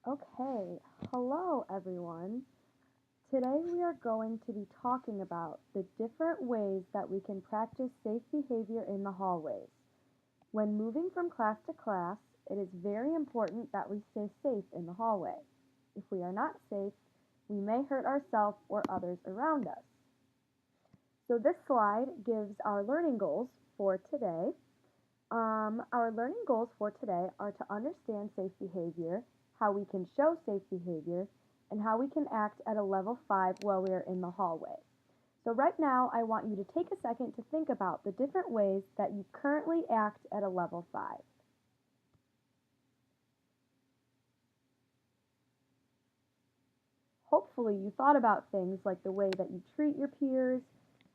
Okay, hello everyone. Today we are going to be talking about the different ways that we can practice safe behavior in the hallways. When moving from class to class, it is very important that we stay safe in the hallway. If we are not safe, we may hurt ourselves or others around us. So this slide gives our learning goals for today. Our learning goals for today are to understand safe behavior, how we can show safe behavior, and how we can act at a level 5 while we are in the hallway. So right now, I want you to take a second to think about the different ways that you currently act at a level 5. Hopefully, you thought about things like the way that you treat your peers,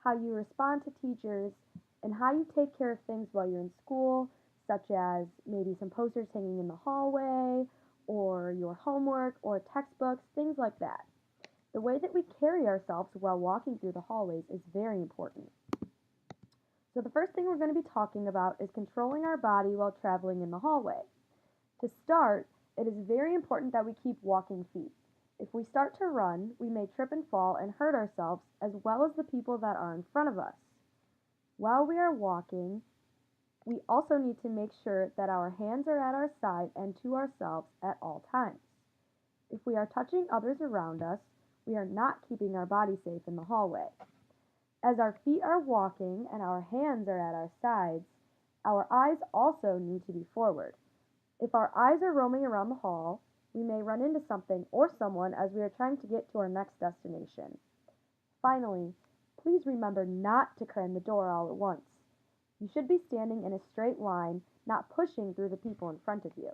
how you respond to teachers, and how you take care of things while you're in school, such as maybe some posters hanging in the hallway, or your homework, or textbooks, things like that. The way that we carry ourselves while walking through the hallways is very important. So the first thing we're going to be talking about is controlling our body while traveling in the hallway. To start, it is very important that we keep walking feet. If we start to run, we may trip and fall and hurt ourselves as well as the people that are in front of us. While we are walking, we also need to make sure that our hands are at our side and to ourselves at all times. If we are touching others around us, we are not keeping our body safe in the hallway. As our feet are walking and our hands are at our sides, our eyes also need to be forward. If our eyes are roaming around the hall, we may run into something or someone as we are trying to get to our next destination. Finally, please remember not to cram the door all at once. You should be standing in a straight line, not pushing through the people in front of you.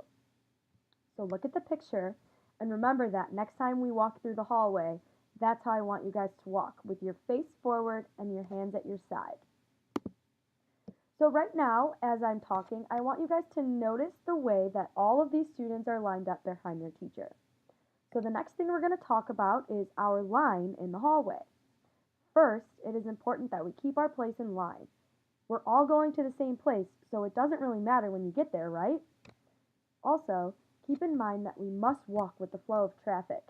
So look at the picture and remember that next time we walk through the hallway, that's how I want you guys to walk, with your face forward and your hands at your side. So right now, as I'm talking, I want you guys to notice the way that all of these students are lined up behind their teacher. So the next thing we're going to talk about is our line in the hallway. First, it is important that we keep our place in line. We're all going to the same place, so it doesn't really matter when you get there, right? Also, keep in mind that we must walk with the flow of traffic.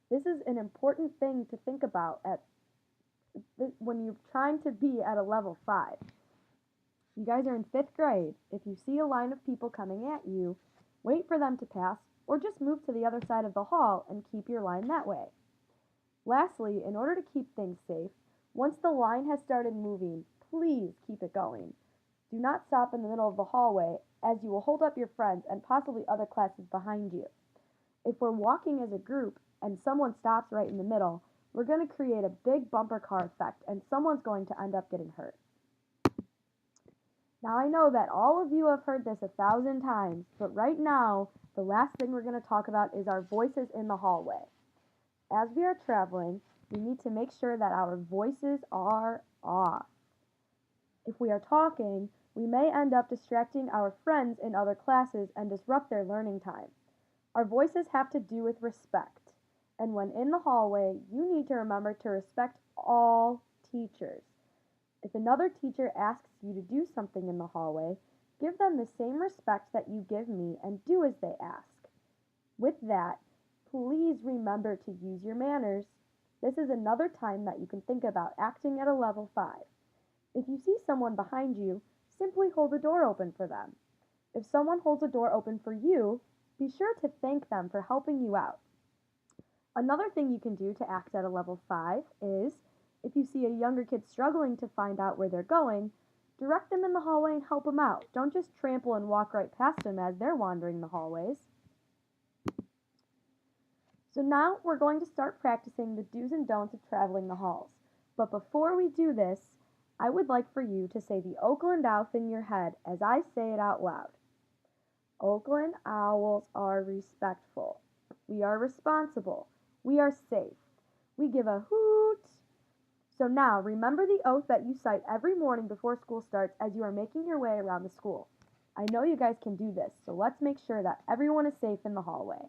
This is an important thing to think about when you're trying to be at a level 5. You guys are in 5th grade. If you see a line of people coming at you, wait for them to pass, or just move to the other side of the hall and keep your line that way. Lastly, in order to keep things safe, once the line has started moving, please keep it going. Do not stop in the middle of the hallway, as you will hold up your friends and possibly other classes behind you. If we're walking as a group and someone stops right in the middle, we're going to create a big bumper car effect and someone's going to end up getting hurt. Now I know that all of you have heard this 1,000 times, but right now, the last thing we're going to talk about is our voices in the hallway. As we are traveling, we need to make sure that our voices are off. If we are talking, we may end up distracting our friends in other classes and disrupt their learning time. Our voices have to do with respect, and when in the hallway, you need to remember to respect all teachers. If another teacher asks you to do something in the hallway, give them the same respect that you give me and do as they ask. With that, please remember to use your manners. This is another time that you can think about acting at a level 5. If you see someone behind you, simply hold the door open for them. If someone holds a door open for you, be sure to thank them for helping you out. Another thing you can do to act at a level 5 is, if you see a younger kid struggling to find out where they're going, direct them in the hallway and help them out. Don't just trample and walk right past them as they're wandering the hallways. So now we're going to start practicing the do's and don'ts of traveling the halls. But before we do this, I would like for you to say the Oakland Owl in your head as I say it out loud. Oakland Owls are respectful. We are responsible. We are safe. We give a hoot. So now, remember the oath that you cite every morning before school starts as you are making your way around the school. I know you guys can do this, so let's make sure that everyone is safe in the hallway.